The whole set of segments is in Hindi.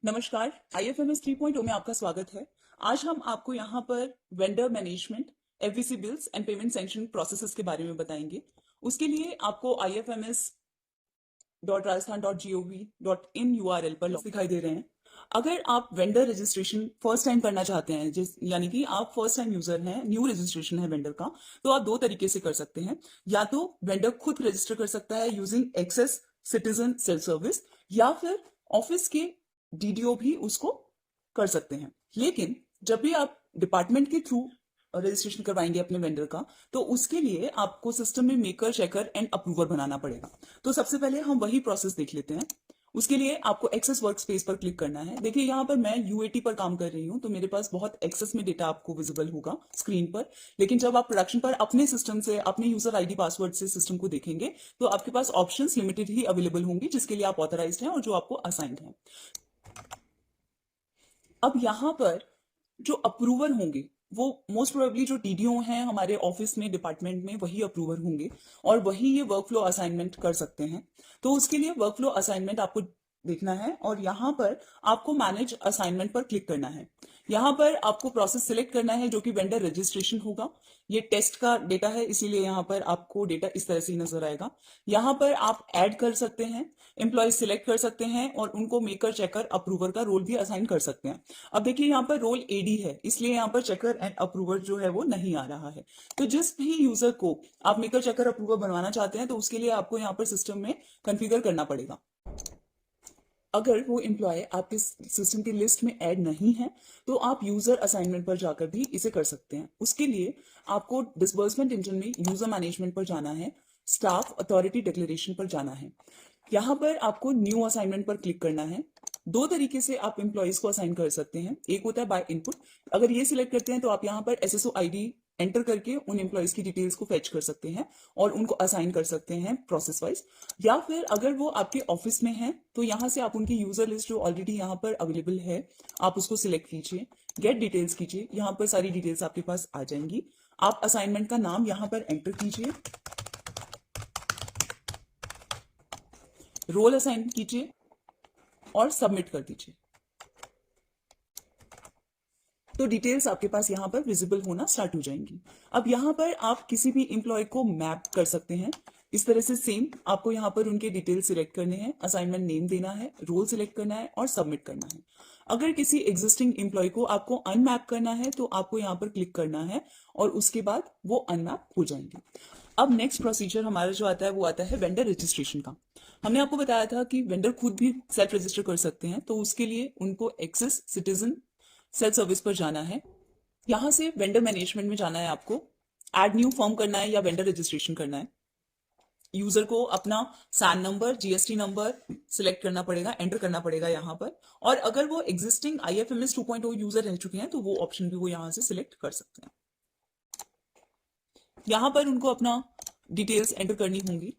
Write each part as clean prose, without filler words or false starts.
नमस्कार, IFMS 3.0 में आपका स्वागत है। आज हम आपको यहाँ पर vendor management, FVC bills and payment sanction processes के बारे में बताएंगे। उसके लिए आपको ifms.rajasthan.gov.in URL पर दिखाई दे रहे हैं। अगर आप वेंडर रजिस्ट्रेशन फर्स्ट टाइम करना चाहते हैं, जिस यानी कि आप फर्स्ट टाइम यूजर हैं, न्यू रजिस्ट्रेशन है वेंडर का, तो आप दो तरीके से कर सकते हैं। या तो वेंडर खुद रजिस्टर कर सकता है using access citizen self service, या फिर ऑफिस के DDO भी उसको कर सकते हैं। लेकिन जब भी आप डिपार्टमेंट के थ्रू रजिस्ट्रेशन करवाएंगे अपने वेंडर का, तो उसके लिए आपको सिस्टम में मेकर, चेकर एंड अप्रूवर बनाना पड़ेगा। तो सबसे पहले हम वही प्रोसेस देख लेते हैं। उसके लिए आपको एक्सेस वर्क स्पेस पर क्लिक करना है। देखिए यहाँ पर मैं UAT पर काम कर रही हूँ, तो मेरे पास बहुत एक्सेस में डेटा आपको विजिबल होगा स्क्रीन पर। लेकिन जब आप प्रोडक्शन पर अपने सिस्टम से, अपने यूजर ID पासवर्ड से सिस्टम को देखेंगे, तो आपके पास ऑप्शंस लिमिटेड ही अवेलेबल होंगी, जिसके लिए आप ऑथराइज्ड हैं और जो आपको असाइंड है। अब यहाँ पर जो अप्रूवर होंगे वो मोस्ट प्रोबेबली जो DDO हैं हमारे ऑफिस में, डिपार्टमेंट में, वही अप्रूवर होंगे और वही ये वर्कफ्लो असाइनमेंट कर सकते हैं। तो उसके लिए वर्कफ्लो असाइनमेंट आपको देखना है और यहाँ पर आपको मैनेज असाइनमेंट पर क्लिक करना है। यहाँ पर आपको प्रोसेस सिलेक्ट करना है जो कि वेंडर रजिस्ट्रेशन होगा। ये टेस्ट का डेटा है, इसीलिए यहाँ पर आपको डेटा इस तरह से ही नजर आएगा। यहाँ पर आप ऐड कर सकते हैं, एम्प्लॉय सिलेक्ट कर सकते हैं और उनको मेकर, चेकर, अप्रूवर का रोल भी असाइन कर सकते हैं। अब देखिए यहाँ पर रोल AD है, इसलिए यहाँ पर चेकर एंड अप्रूवर जो है वो नहीं आ रहा है। तो जिस भी यूजर को आप मेकर, चेकर, अप्रूवर बनवाना चाहते हैं, तो उसके लिए आपको यहाँ पर सिस्टम में कॉन्फ़िगर करना पड़ेगा। अगर वो एम्प्लॉय आपके सिस्टम की लिस्ट में ऐड नहीं है, तो आप यूजर असाइनमेंट पर जाकर भी इसे कर सकते हैं। उसके लिए आपको डिसबर्समेंट इंजन में यूजर मैनेजमेंट पर जाना है, स्टाफ अथॉरिटी डिक्लेरेशन पर जाना है। यहाँ पर आपको न्यू असाइनमेंट पर क्लिक करना है। दो तरीके से आप एम्प्लॉयज को असाइन कर सकते हैं। एक होता है बाय इनपुट। अगर ये सिलेक्ट करते हैं तो आप यहाँ पर SSO ID एंटर करके उन एम्प्लॉयज की डिटेल्स को फेच कर सकते हैं और उनको असाइन कर सकते हैं प्रोसेस वाइज। या फिर अगर वो आपके ऑफिस में हैं, तो यहाँ से आप उनकी यूजर लिस्ट जो ऑलरेडी यहाँ पर अवेलेबल है, आप उसको सिलेक्ट कीजिए, गेट डिटेल्स कीजिए, यहाँ पर सारी डिटेल्स आपके पास आ जाएंगी। आप असाइनमेंट का नाम यहाँ पर एंटर कीजिए, रोल असाइन कीजिए और सबमिट कर दीजिए। तो डिटेल्स आपके पास यहाँ पर विजिबल होना स्टार्ट हो जाएंगी। अब यहाँ पर आप किसी भी एम्प्लॉय को मैप कर सकते हैं। इस तरह से सेम आपको यहाँ पर उनके डिटेल्स सिलेक्ट करने हैं, असाइनमेंट नेम देना है, रोल सिलेक्ट करना है और सबमिट करना है। अगर किसी एग्जिस्टिंग एम्प्लॉय को आपको अनमैप करना है, तो आपको यहाँ पर क्लिक करना है और उसके बाद वो अनमैप हो जाएंगे। अब नेक्स्ट प्रोसीजर हमारा जो आता है वो आता है वेंडर रजिस्ट्रेशन का। हमने आपको बताया था कि वेंडर खुद भी सेल्फ रजिस्टर कर सकते हैं, तो उसके लिए उनको एक्सेस सिटीजन सेल्फ सर्विस पर जाना है। यहां से वेंडर मैनेजमेंट में जाना है, आपको ऐड न्यू फॉर्म करना है या वेंडर रजिस्ट्रेशन करना है। यूजर को अपना SAN number, GST number select करना पड़ेगा, एंटर करना पड़ेगा यहाँ पर। और अगर वो एग्जिस्टिंग IFMS 2.0 यूजर रह चुके हैं, तो वो ऑप्शन भी वो यहाँ से सिलेक्ट कर सकते हैं। यहाँ पर उनको अपना डिटेल्स एंटर करनी होंगी।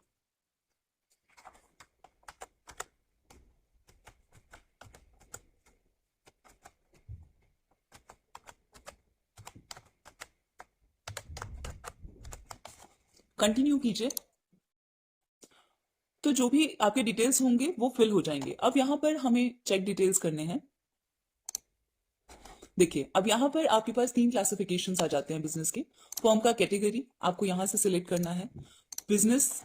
कंटिन्यू कीजिए। तो जो भी आपके डिटेल्स होंगे वो फिल हो जाएंगे। अब यहाँ पर हमें चेक डिटेल्स करने हैं। देखिए, अब यहाँ पर आपके पास 3 क्लासिफिकेशंस आ जाते हैं बिजनेस के। फर्म का कैटेगरी आपको यहाँ से सिलेक्ट करना है, बिजनेस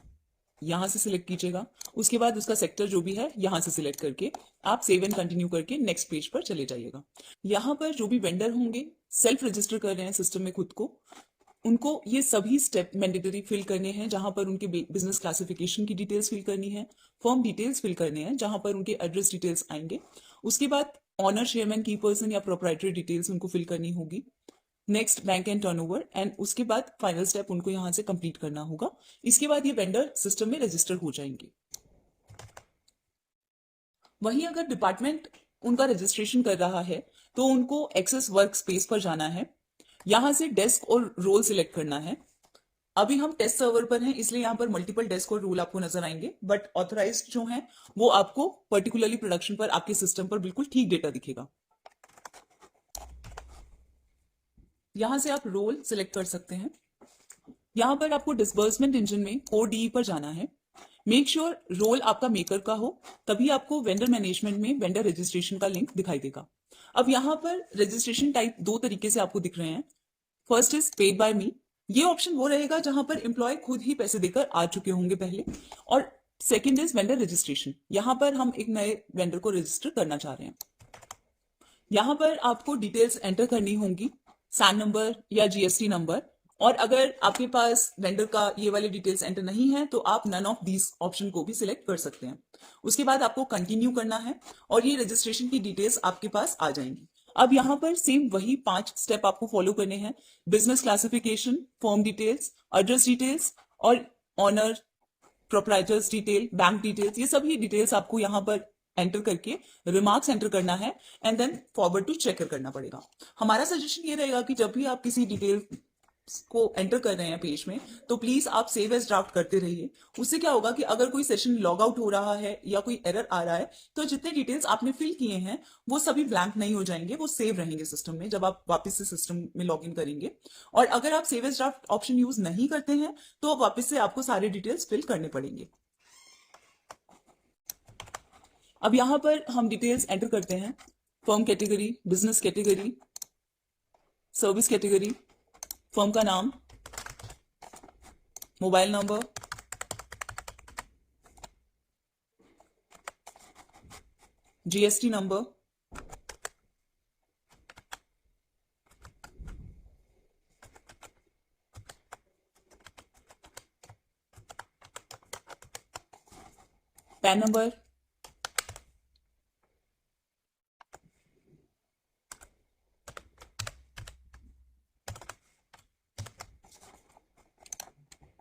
यहाँ से सिलेक्ट कीजिएगा, उसके बाद उसका सेक्टर जो भी है यहाँ से सिलेक्ट करके आप सेव एंड कंटिन्यू करके नेक्स्ट पेज पर चले जाइएगा। यहाँ पर जो भी वेंडर होंगे सेल्फ रजिस्टर कर रहे हैं सिस्टम में खुद को, उनको ये सभी स्टेप मैंडेटरी फिल करने हैं, जहां पर उनके बिजनेस क्लासिफिकेशन की डिटेल्स फिल करनी है, फर्म डिटेल्स फिल करने हैं, जहां पर उनके एड्रेस डिटेल्स आएंगे। उसके बाद ऑनर, चेयरमैन, की पर्सन या प्रोप्राइटरी डिटेल्स उनको फिल करनी होगी। Next bank and turnover, and उसके बाद फाइनल स्टेप उनको यहां से कंप्लीट करना होगा। इसके बाद ये वेंडर सिस्टम में रजिस्टर हो जाएंगे। वहीं अगर डिपार्टमेंट उनका रजिस्ट्रेशन कर रहा है, तो उनको एक्सेस वर्क स्पेस पर जाना है, यहां से डेस्क और रोल सिलेक्ट करना है। अभी हम टेस्ट सर्वर पर हैं, इसलिए यहाँ पर मल्टीपल डेस्क और रोल आपको नजर आएंगे, बट ऑथराइज्ड जो हैं वो आपको पर्टिकुलरली प्रोडक्शन पर, आपके सिस्टम पर बिल्कुल ठीक डेटा दिखेगा। यहां से आप रोल सिलेक्ट कर सकते हैं। यहां पर आपको डिसबर्समेंट इंजन में कोड DE पर जाना है। मेक श्योर रोल आपका मेकर का हो, तभी आपको वेंडर मैनेजमेंट में वेंडर रजिस्ट्रेशन का लिंक दिखाई देगा। अब यहाँ पर रजिस्ट्रेशन टाइप दो तरीके से आपको दिख रहे हैं। फर्स्ट इज पेड बाय मी, ये ऑप्शन वो रहेगा जहां पर एम्प्लॉय खुद ही पैसे देकर आ चुके होंगे पहले। और सेकंड इज वेंडर रजिस्ट्रेशन, यहां पर हम एक नए वेंडर को रजिस्टर करना चाह रहे हैं। यहां पर आपको डिटेल्स एंटर करनी होंगी, सैन नंबर या जीएसटी नंबर, और अगर आपके पास वेंडर का ये वाली डिटेल्स एंटर नहीं है तो आप नन ऑफ दीज ऑप्शन को भी सिलेक्ट कर सकते हैं। उसके बाद आपको कंटिन्यू करना है और ये रजिस्ट्रेशन की डिटेल्स आपके पास आ जाएंगी। अब यहाँ पर सेम वही 5 स्टेप आपको फॉलो करने हैं। Business classification, firm details, address details और owner, proprietors detail, bank details, ये सभी डिटेल्स आपको यहाँ पर एंटर करके रिमार्क्स एंटर करना है and then forward to checker करना पड़ेगा। हमारा सजेशन ये रहेगा कि जब भी आप किसी डिटेल को एंटर कर रहे हैं पेज में, तो प्लीज आप सेव एज ड्राफ्ट करते रहिए। उससे क्या होगा कि अगर कोई सेशन लॉग आउट हो रहा है या कोई एरर आ रहा है तो जितने डिटेल्स आपने फिल किए हैं वो सभी ब्लैंक नहीं हो जाएंगे, वो सेव रहेंगे सिस्टम में जब आप वापस से सिस्टम में लॉग इन करेंगे। और अगर आप save as draft option use नहीं करते हैं तो वापस से आपको सारे डिटेल्स फिल करने पड़ेंगे। अब यहां पर हम डिटेल्स एंटर करते हैं। Firm category, business category, service category, firm का नाम, mobile number, GST number, pan number,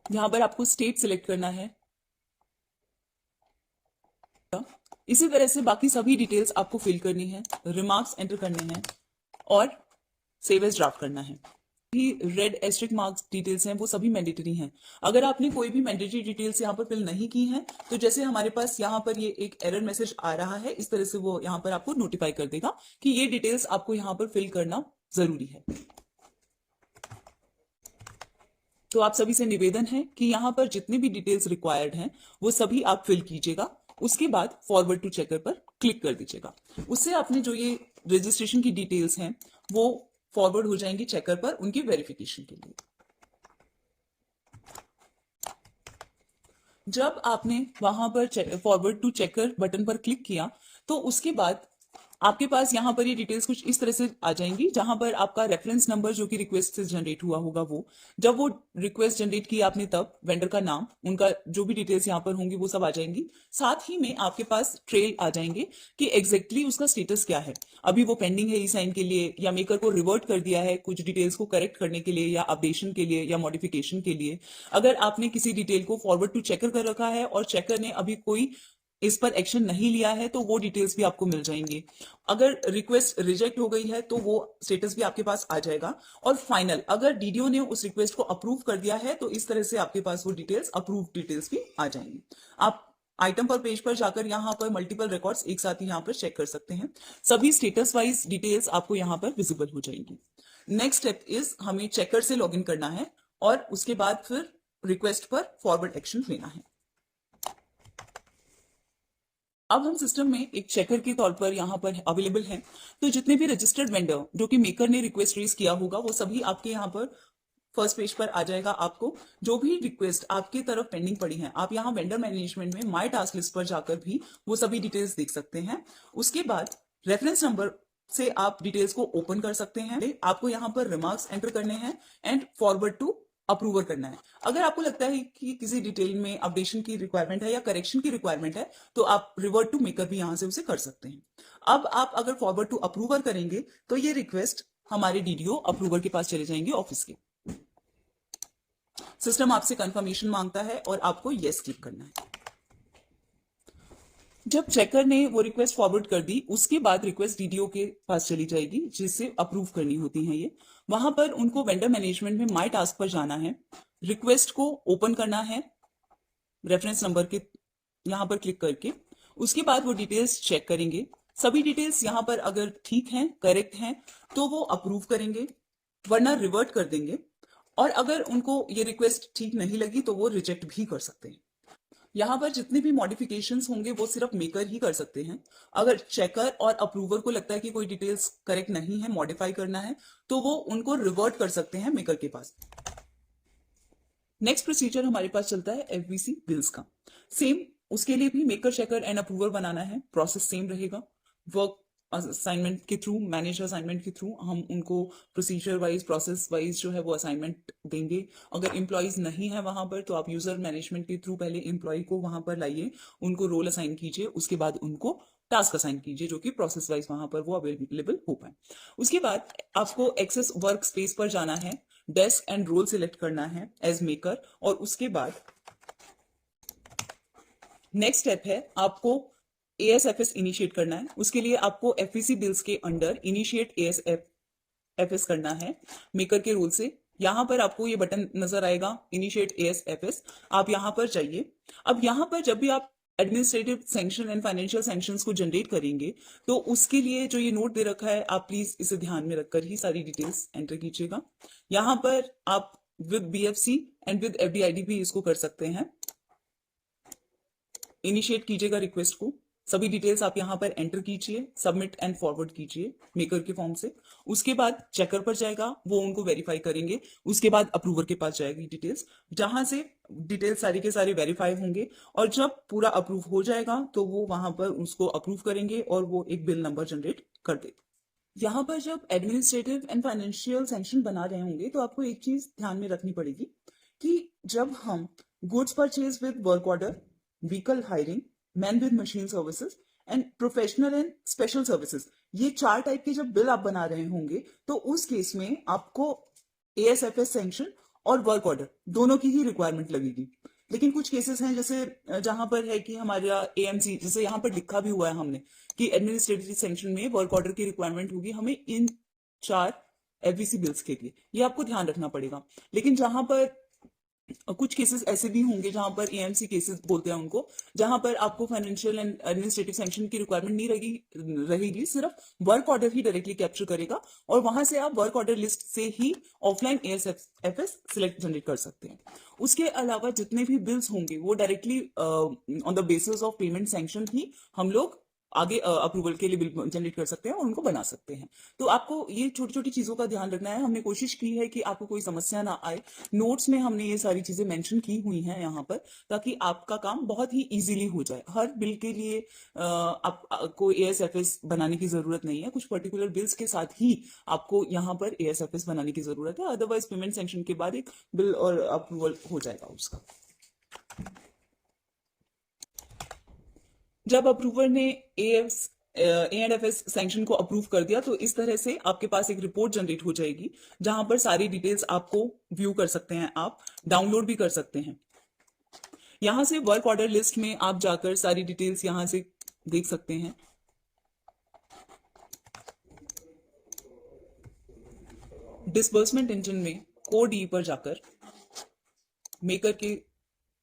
यहां पर आपको स्टेट सिलेक्ट करना है। इसी तरह से बाकी सभी डिटेल्स आपको फिल करनी है, रिमार्क्स एंटर करने हैं और सेव एज ड्राफ्ट करना है। रेड एस्ट्रिक मार्क्स डिटेल्स हैं वो सभी मैंडेटरी हैं। अगर आपने कोई भी मैंडेटरी डिटेल्स यहाँ पर फिल नहीं की हैं तो जैसे हमारे पास यहाँ पर ये एक एरर मैसेज आ रहा है, इस तरह से वो यहाँ पर आपको नोटिफाई कर देगा कि ये डिटेल्स आपको यहाँ पर फिल करना जरूरी है। तो आप सभी से निवेदन है कि यहाँ पर जितने भी डिटेल्स रिक्वायर्ड हैं वो सभी आप फिल कीजिएगा। उसके बाद फॉरवर्ड टू चेकर पर क्लिक कर दीजिएगा। उससे आपने जो ये रजिस्ट्रेशन की डिटेल्स हैं वो फॉरवर्ड हो जाएंगी चेकर पर उनकी वेरिफिकेशन के लिए। जब आपने वहां पर फॉरवर्ड टू चेकर बटन पर क्लिक किया तो उसके बाद आपके पास यहाँ पर ये डिटेल्स कुछ इस तरह से आ जाएंगी, जहां पर आपका रेफरेंस नंबर जो कि रिक्वेस्ट से जनरेट हुआ होगा, वो जब वो रिक्वेस्ट जनरेट की आपने तब वेंडर का नाम, उनका जो भी डिटेल्स यहाँ पर होंगी वो सब आ जाएंगी। साथ ही में आपके पास ट्रेल आ जाएंगे कि एग्जैक्टली उसका स्टेटस क्या है, अभी वो पेंडिंग है ई साइन के लिए या मेकर को रिवर्ट कर दिया है कुछ डिटेल्स को करेक्ट करने के लिए या अपडेशन के लिए या मॉडिफिकेशन के लिए। अगर आपने किसी डिटेल को फॉरवर्ड टू चेकर कर रखा है और चेकर ने अभी कोई इस पर एक्शन नहीं लिया है तो वो डिटेल्स भी आपको मिल जाएंगे। अगर रिक्वेस्ट रिजेक्ट हो गई है तो वो स्टेटस भी आपके पास आ जाएगा। और फाइनल, अगर डीडीओ ने उस रिक्वेस्ट को अप्रूव कर दिया है तो इस तरह से आपके पास वो डिटेल्स, अप्रूव डिटेल्स भी आ जाएंगी। आप आइटम पर पेज पर जाकर यहाँ पर मल्टीपल रिकॉर्ड्स एक साथ ही यहाँ पर चेक कर सकते हैं। सभी स्टेटस वाइज डिटेल्स आपको यहाँ पर विजिबल हो जाएंगी। नेक्स्ट स्टेप इज हमें चेकर से लॉगिन करना है और उसके बाद फिर रिक्वेस्ट पर फॉरवर्ड एक्शन लेना है। अब हम सिस्टम में एक चेकर के तौर पर यहाँ पर अवेलेबल हैं, तो जितने भी रजिस्टर्ड वेंडर जो कि मेकर ने रिक्वेस्ट रेज किया होगा वो सभी आपके यहाँ पर फर्स्ट पेज पर आ जाएगा। आपको जो भी रिक्वेस्ट आपकी तरफ पेंडिंग पड़ी है आप यहाँ वेंडर मैनेजमेंट में माई टास्क लिस्ट पर जाकर भी वो सभी डिटेल्स देख सकते हैं। उसके बाद रेफरेंस नंबर से आप डिटेल्स को ओपन कर सकते हैं। आपको यहाँ पर रिमार्क्स एंटर करने हैं एंड फॉरवर्ड टू अप्रूवर करना है। अगर आपको लगता है कि किसी डिटेल में अपडेशन की रिक्वायरमेंट है या करेक्शन की रिक्वायरमेंट है तो आप रिवर्ट टू मेकर भी यहां से उसे कर सकते हैं। अब आप अगर फॉरवर्ड टू अप्रूवर करेंगे तो ये रिक्वेस्ट हमारे डीडीओ अप्रूवर के पास चले जाएंगे ऑफिस के। सिस्टम आपसे कंफर्मेशन मांगता है और आपको यस क्लिक करना है। जब चेकर ने वो रिक्वेस्ट फॉरवर्ड कर दी उसके बाद रिक्वेस्ट डीडीओ के पास चली जाएगी जिससे अप्रूव करनी होती है ये। वहां पर उनको वेंडर मैनेजमेंट में माई टास्क पर जाना है, रिक्वेस्ट को ओपन करना है रेफरेंस नंबर के यहां पर क्लिक करके। उसके बाद वो डिटेल्स चेक करेंगे, सभी डिटेल्स यहां पर अगर ठीक हैं, करेक्ट हैं तो वो अप्रूव करेंगे, वरना रिवर्ट कर देंगे। और अगर उनको ये रिक्वेस्ट ठीक नहीं लगी तो वो रिजेक्ट भी कर सकते हैं। यहाँ पर जितने भी मॉडिफिकेशंस होंगे वो सिर्फ मेकर ही कर सकते हैं। अगर चेकर और अप्रूवर को लगता है कि कोई डिटेल्स करेक्ट नहीं है, मॉडिफाई करना है, तो वो उनको रिवर्ट कर सकते हैं मेकर के पास। नेक्स्ट प्रोसीजर हमारे पास चलता है एफवीसी बिल्स का। सेम उसके लिए भी मेकर, चेकर एंड अप्रूवर बनाना है, प्रोसेस सेम रहेगा। वर्क असाइनमेंट के थ्रू, मैनेज असाइनमेंट के थ्रू हम उनको प्रोसीजर वाइज, प्रोसेस वाइज जो है वो असाइनमेंट देंगे। अगर एम्प्लॉयज नहीं है वहां पर तो आप यूजर मैनेजमेंट के थ्रू पहले एम्प्लॉय को वहां पर लाइए, उनको रोल असाइन कीजिए, उसके बाद उनको टास्क असाइन कीजिए जो कि प्रोसेस वाइज वहां पर वो अवेलेबल हो पाए। उसके बाद आपको एक्सेस वर्क स्पेस पर जाना है, डेस्क एंड रोल सिलेक्ट करना है एज मेकर, और उसके बाद नेक्स्ट स्टेप है आपको एएसएफएस इनिशिएट करना है। उसके लिए आपको एफवीसी बिल्स के अंडर इनिशिएट एएसएफएस करना है मेकर के रोल से। यहां पर आपको ये बटन नजर आएगा, इनिशिएट एएसएफएस, आप यहां पर जाइए। अब यहां पर जब भी आप administrative sanction and financial sanctions को जनरेट करेंगे तो उसके लिए जो ये नोट दे रखा है आप प्लीज इसे ध्यान में रखकर ही सारी डिटेल्स एंटर कीजिएगा। यहां पर आप विद बीएफसी एंड विद एफडीआईडी भी इसको कर सकते हैं। इनिशिएट कीजिएगा रिक्वेस्ट को, सभी डिटेल्स आप यहां पर एंटर कीजिए, सबमिट एंड फॉरवर्ड कीजिए मेकर के फॉर्म से। उसके बाद चेकर पर जाएगा, वो उनको वेरीफाई करेंगे। उसके बाद अप्रूवर के पास जाएगी डिटेल्स, जहां से डिटेल्स सारी के सारे वेरीफाई होंगे, और जब पूरा अप्रूव हो जाएगा तो वो वहां पर उसको अप्रूव करेंगे और वो एक बिल नंबर जनरेट कर देगा। यहाँ पर जब एडमिनिस्ट्रेटिव एंड फाइनेंशियल सैंक्शन बना रहे होंगे तो आपको एक चीज ध्यान में रखनी पड़ेगी कि जब हम goods purchase with work order, vehicle hiring, man with machine services and professional and special services, ये 4 टाइप के जब बिल आप बना रहे होंगे तो उस केस में आपको एएसएफएस सैंक्शन और वर्क ऑर्डर दोनों की ही रिक्वायरमेंट लगेगी। लेकिन कुछ केसेस हैं जैसे जहां पर है कि हमारा एएमसी, जैसे यहाँ पर लिखा भी हुआ है हमने कि एडमिनिस्ट्रेटिव सैंक्शन में वर्क ऑर्डर की रिक्वायरमेंट होगी हमें इन 4 एफवीसी बिल्स के लिए, ये आपको ध्यान रखना पड़ेगा। लेकिन जहां पर कुछ केसेस ऐसे भी होंगे जहां पर एएमसी केसेस बोलते हैं उनको, जहां पर आपको फाइनेंशियल एंड एडमिनिस्ट्रेटिव सैंक्शन की रिक्वायरमेंट नहीं रहेगी, सिर्फ वर्क ऑर्डर ही डायरेक्टली कैप्चर करेगा, और वहां से आप वर्क ऑर्डर लिस्ट से ही ऑफलाइन एएसएफएस सिलेक्ट जनरेट कर सकते हैं। उसके अलावा जितने भी बिल्स होंगे वो directly on the basis of payment sanction ही हम लोग आगे अप्रूवल के लिए बिल जनरेट कर सकते हैं और उनको बना सकते हैं। तो आपको ये छोटी छोटी चीजों का ध्यान रखना है। हमने कोशिश की है कि आपको कोई समस्या ना आए। नोट्स में हमने ये सारी चीजें मेंशन की हुई हैं यहाँ पर, ताकि आपका काम बहुत ही इजीली हो जाए। हर बिल के लिए आपको एएसएफएस बनाने की जरूरत नहीं है, कुछ पर्टिकुलर बिल्स के साथ ही आपको यहाँ पर एएसएफएस बनाने की जरूरत है, अदरवाइज पेमेंट सैंक्शन के बाद एक बिल और अप्रूवल हो जाएगा उसका। जब अप्रूवर ने A and F S sanction को अप्रूव कर दिया तो इस तरह से आपके पास एक रिपोर्ट जनरेट हो जाएगी, जहां पर सारी डिटेल्स आपको व्यू कर सकते हैं, आप डाउनलोड भी कर सकते हैं। यहां से वर्क ऑर्डर लिस्ट में आप जाकर सारी डिटेल्स यहां से देख सकते हैं। डिसबर्समेंट इंजन में कोड ई पर जाकर मेकर के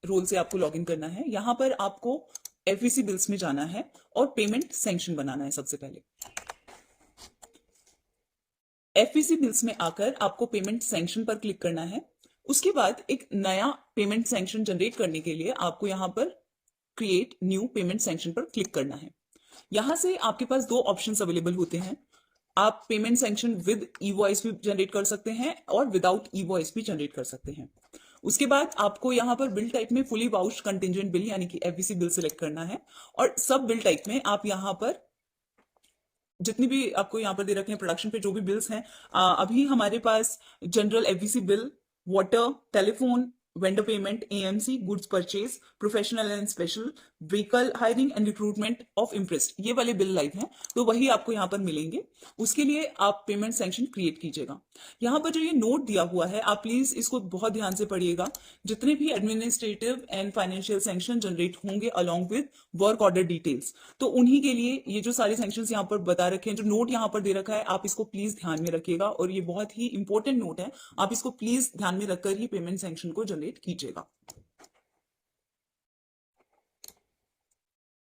रोल से आपको लॉगिन करना है। यहां पर आपको एफवीसी बिल्स में जाना है और पेमेंट सैंक्शन बनाना है। सबसे पहले एफवीसी बिल्स में आकर आपको पेमेंट सैंक्शन पर क्लिक करना है। उसके बाद एक नया पेमेंट सैंक्शन जनरेट करने के लिए आपको यहां पर क्रिएट न्यू पेमेंट सैंक्शन पर क्लिक करना है। यहां से आपके पास 2 ऑप्शंस अवेलेबल होते हैं। आप पेमेंट सैंक्शन विद ई-वॉइस भी जनरेट कर सकते हैं और विदाउट ई-वॉइस भी जनरेट कर सकते हैं। उसके बाद आपको यहां पर बिल टाइप में फुली वाउच्ड कंटिंजेंट बिल यानी कि एफवीसी बिल सिलेक्ट करना है, और सब बिल टाइप में आप यहां पर जितनी भी आपको यहां पर दे रखे हैं प्रोडक्शन पे जो भी बिल्स हैं, अभी हमारे पास general FVC bill, water, telephone, vendor payment, AMC, goods purchase, professional and special, vehicle hiring and recruitment of interest, ये वाले बिल लाइव हैं, तो वही आपको यहाँ पर मिलेंगे। उसके लिए आप पेमेंट सैंक्शन क्रिएट कीजिएगा। यहाँ पर जो ये नोट दिया हुआ है आप प्लीज इसको बहुत ध्यान से पढ़िएगा। जितने भी administrative and financial sanction generate होंगे along with work order details, तो उन्हीं के लिए ये जो सारे सैंक्शन यहाँ पर बता रखे हैं, जो नोट यहाँ पर दे रखा है, आप इसको प्लीज ध्यान में रखिएगा, और ये बहुत ही इंपॉर्टेंट नोट है। आप इसको प्लीज ध्यान में रखकर ही पेमेंट सैंक्शन को जनरेट कीजिएगा।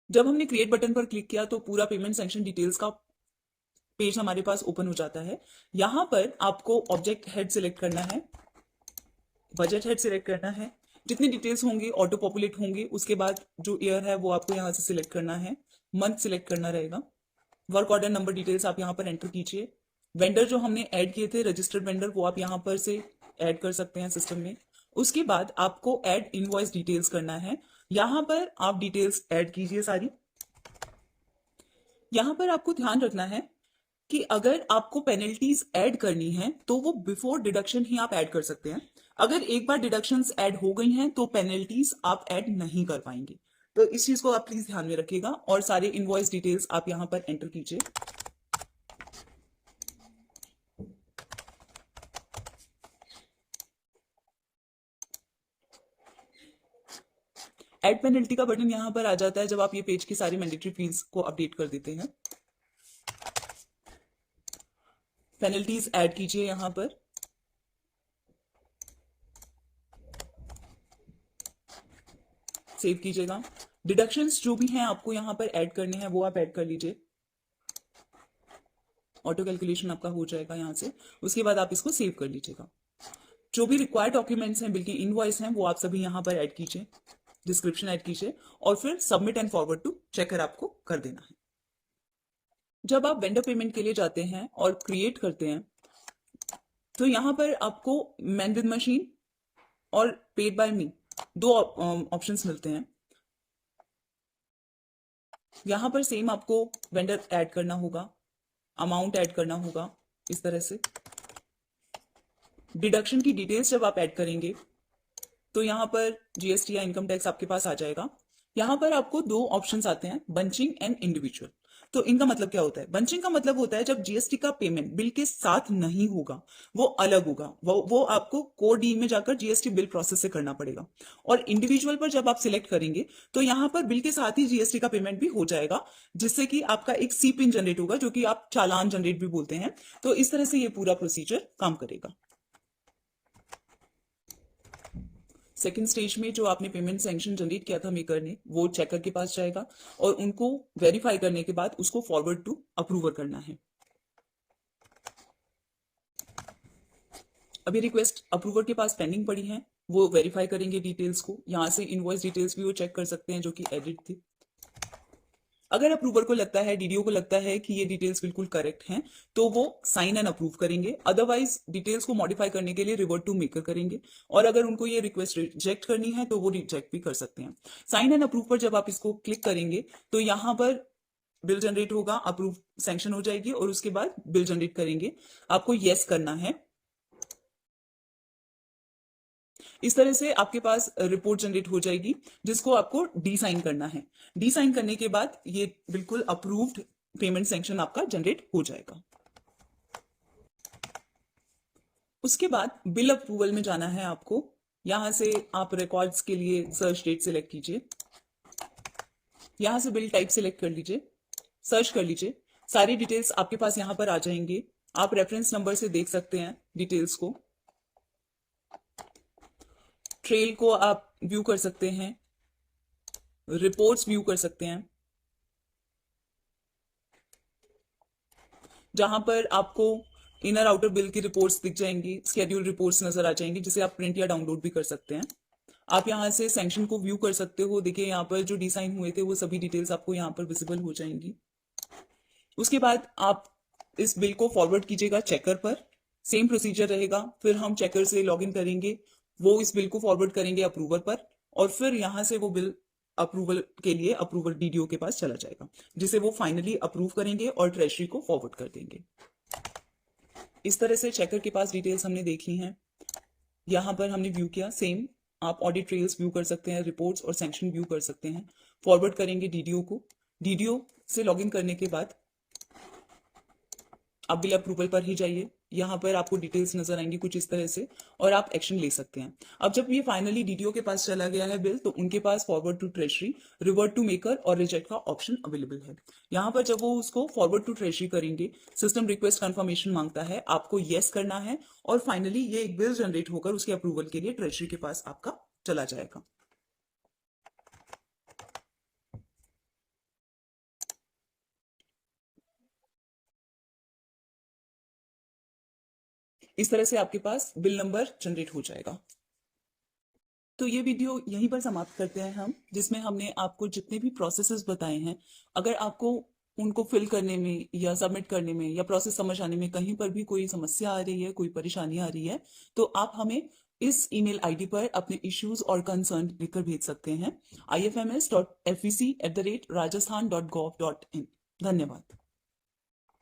जब हमने क्रिएट बटन पर क्लिक किया तो पूरा पेमेंट सैंक्शन डिटेल्स का पेज हमारे पास ओपन हो जाता है। यहां पर आपको ऑब्जेक्ट हेड सिलेक्ट करना है, बजट हेड सिलेक्ट करना है। जितनी डिटेल्स होंगे ऑटो पॉपुलेट होंगे। उसके बाद जो ईयर है वो आपको यहाँ से सिलेक्ट करना है, मंथ सिलेक्ट करना रहेगा। वर्क ऑर्डर नंबर डिटेल्स आप यहाँ पर एंटर कीजिए। वेंडर जो हमने ऐड किए थे रजिस्टर्ड वेंडर, वो आप यहाँ पर से ऐड कर सकते हैं सिस्टम में। उसके बाद आपको ऐड इनवॉइस डिटेल्स करना है। यहाँ पर आप डिटेल्स ऐड कीजिए सारी। यहाँ पर आपको ध्यान रखना है कि अगर आपको पेनल्टीज ऐड करनी है तो वो बिफोर डिडक्शन ही आप ऐड कर सकते हैं। अगर एक बार डिडक्शंस ऐड हो गई हैं तो पेनल्टीज आप ऐड नहीं कर पाएंगे। तो इस चीज को आप प्लीज ध्यान में रखिएगा और सारे इनवॉइस डिटेल्स आप यहाँ पर एंटर कीजिए। ऐड पेनल्टी का बटन यहाँ पर आ जाता है जब आप ये पेज की सारी मैंडेटरी फील्ड्स को अपडेट कर देते हैं। पेनल्टीज ऐड कीजिए यहाँ पर। सेव कीजिएगा। डिडक्शंस जो भी हैं आपको यहाँ पर ऐड करने हैं वो आप ऐड कर लीजिए। ऑटो कैलकुलेशन आपका हो जाएगा यहाँ से। उसके बाद आप इसको सेव कर लीजिएगा। जो भी रिक्वायर्ड डॉक्यूमेंट्स हैं, बिल की इनवॉइस हैं, वो आप सभी यहाँ पर ऐड कीजिए, डिस्क्रिप्शन ऐड कीजिए और फिर submit and forward to checker आपको कर देना है। जब आप वेंडर पेमेंट के लिए जाते हैं और क्रिएट करते हैं तो यहाँ पर आपको मैन विद मशीन और पेड बाय मी दो ऑप्शंस मिलते हैं। यहाँ पर सेम आपको वेंडर ऐड करना होगा, अमाउंट ऐड करना होगा इस तरह से। डिडक्शन की डिटेल्स जब आप ऐड करेंगे तो यहाँ पर जीएसटी या इनकम टैक्स आपके पास आ जाएगा। यहाँ पर आपको दो ऑप्शंस आते हैं, बंचिंग एंड इंडिविजुअल। तो इनका मतलब क्या होता है? बंचिंग का मतलब होता है जब जीएसटी का पेमेंट बिल के साथ नहीं होगा, वो अलग होगा, वो आपको कोड डी में जाकर जीएसटी बिल प्रोसेस से करना पड़ेगा। और इंडिविजुअल पर जब आप सिलेक्ट करेंगे तो यहाँ पर बिल के साथ ही जीएसटी का पेमेंट भी हो जाएगा, जिससे कि आपका एक सी पिन जनरेट होगा, जो कि आप चालान जनरेट भी बोलते हैं। तो इस तरह से ये पूरा प्रोसीजर काम करेगा। सेकेंड स्टेज में जो आपने पेमेंट सैंक्शन जनरेट किया था मेकर ने, वो चेकर के पास जाएगा और उनको वेरीफाई करने के बाद उसको फॉरवर्ड टू अप्रूवर करना है। अभी रिक्वेस्ट अप्रूवर के पास पेंडिंग पड़ी है, वो वेरीफाई करेंगे डिटेल्स को। यहाँ से इनवॉइस डिटेल्स भी वो चेक कर सकते हैं जो कि एडिट थी। अगर अप्रूवर को लगता है, डीडीओ को लगता है कि ये डिटेल्स बिल्कुल करेक्ट हैं, तो वो साइन एंड अप्रूव करेंगे। अदरवाइज डिटेल्स को मॉडिफाई करने के लिए रिवर्ट टू मेकर करेंगे। और अगर उनको ये रिक्वेस्ट रिजेक्ट करनी है तो वो रिजेक्ट भी कर सकते हैं। साइन एंड अप्रूव पर जब आप इसको क्लिक करेंगे तो यहाँ पर बिल जनरेट होगा, अप्रूव सैंक्शन हो जाएगी और उसके बाद बिल जनरेट करेंगे। आपको येस करना है। इस तरह से आपके पास रिपोर्ट जनरेट हो जाएगी जिसको आपको डी साइन करना है। डी साइन करने के बाद ये बिल्कुल अप्रूव्ड पेमेंट सैंक्शन आपका जनरेट हो जाएगा। उसके बाद बिल अप्रूवल में जाना है आपको। यहां से आप रिकॉर्ड्स के लिए सर्च डेट सिलेक्ट कीजिए। यहां से बिल टाइप सिलेक्ट कर लीजिए, सर्च कर लीजिए। सारी डिटेल्स आपके पास यहां पर आ जाएंगे। आप रेफरेंस नंबर से देख सकते हैं डिटेल्स को। ट्रेल को आप व्यू कर सकते हैं, रिपोर्ट्स व्यू कर सकते हैं, जहां पर आपको इनर आउटर बिल की रिपोर्ट्स दिख जाएंगी, स्केड्यूल रिपोर्ट्स नजर आ जाएंगी, जिसे आप प्रिंट या डाउनलोड भी कर सकते हैं। आप यहां से सैंक्शन को व्यू कर सकते हो। देखिए यहाँ पर जो डिसाइन हुए थे वो सभी डिटेल्स आपको यहाँ पर विजिबल हो जाएंगी। उसके बाद आप इस बिल को फॉरवर्ड कीजिएगा चेकर पर। सेम प्रोसीजर रहेगा। फिर हम चेकर से लॉगिन करेंगे, वो इस बिल को फॉरवर्ड करेंगे अप्रूवर पर और फिर यहां से वो बिल अप्रूवल के लिए अप्रूवल डीडीओ के पास चला जाएगा, जिसे वो फाइनली अप्रूव करेंगे और ट्रेजरी को फॉरवर्ड कर देंगे। इस तरह से चेकर के पास डिटेल्स हमने देख ली हैं। यहां पर हमने व्यू किया। सेम आप ऑडिट ट्रेल्स व्यू कर सकते हैं, रिपोर्ट्स और सैंक्शन व्यू कर सकते हैं। फॉरवर्ड करेंगे डीडीओ को। डीडीओ से लॉगिन करने के बाद आप बिल अप्रूवल पर ही जाइए। यहाँ पर आपको डिटेल्स नजर आएंगी कुछ इस तरह से और आप एक्शन ले सकते हैं। अब जब ये फाइनली डीडीओ के पास चला गया है बिल, तो उनके पास forward to treasury, revert to maker और रिजेक्ट का ऑप्शन अवेलेबल है। यहाँ पर जब वो उसको फॉरवर्ड टू ट्रेजरी करेंगे, सिस्टम रिक्वेस्ट कंफर्मेशन मांगता है, आपको येस करना है और फाइनली ये एक बिल जनरेट होकर उसके अप्रूवल के लिए ट्रेजरी के पास आपका चला जाएगा। इस तरह से आपके पास बिल नंबर जनरेट हो जाएगा। तो ये वीडियो यहीं पर समाप्त करते हैं हम, जिसमें हमने आपको जितने भी प्रोसेसेस बताए हैं, अगर आपको उनको फिल करने में या सबमिट करने में या प्रोसेस समझ आने में कहीं पर भी कोई समस्या आ रही है, कोई परेशानी आ रही है, तो आप हमें इस ईमेल आईडी पर अपने इश्यूज और कंसर्न लिखकर भेज सकते हैं ifms.fec@rajasthan.gov.in। धन्यवाद।